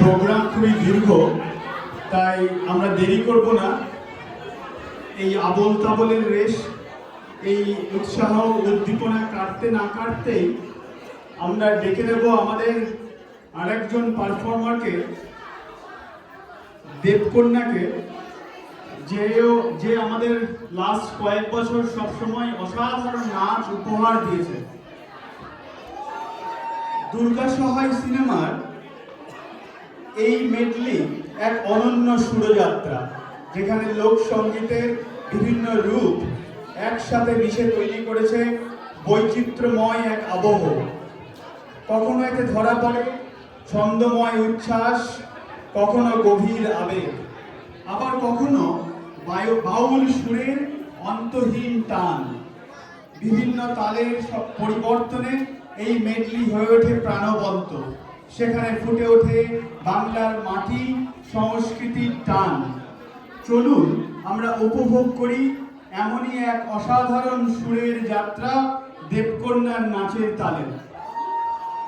Programme খুবই দীর্ঘ, তাই আমরা দেরি করব না। এই আবোল তাবোলের রেশ, এই উৎসাহ উদ্দীপনা কাটতে না কাটতেই আমরা ডেকে নেব আমাদের আরেকজন পারফর্মারকে, দেবকন্যাকে, যে আমাদের লাস্ট কয়েক বছর সবসময় অসাধারণ নাচ উপহার দিয়েছে। দুর্গা সহায় সিনেমার এই মেডলি এক অনন্য সুরযাত্রা, যেখানে লোকসঙ্গীতের বিভিন্ন রূপ একসাথে মিশে তৈরি করেছে বৈচিত্র্যময় এক আবহ। কখনো এতে ধরা পড়ে ছন্দময় উচ্ছ্বাস, কখনো গভীর আবেগ, আবার কখনো বাউল সুরের অন্তহীন টান। বিভিন্ন তালের সব পরিবর্তনে এই মেডলি হয়ে ওঠে প্রাণবন্ত। সেখানে ফুটে ওঠে বাংলার মাটি, সংস্কৃতির টান। চলুন আমরা উপভোগ করি এমনই এক অসাধারণ সুরের যাত্রা, দেবকন্যার নাচের তালে।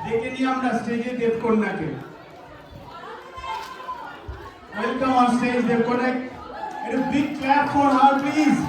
ডেকে নিয়ে আমরা স্টেজে দেবকন্যাকে। Welcome on stage Devkanya. A big clap for her, please.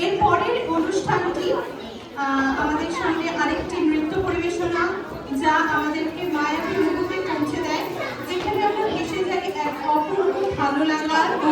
এরপরের অনুষ্ঠানটি আমাদের সামনে আরেকটি নৃত্য পরিবেশনা, যা আমাদেরকে মায়াবী মুহূর্তে পৌঁছে দেয়, যেখানে আমরা এসে যাই এক অপূর্ব ভালো লাগার ও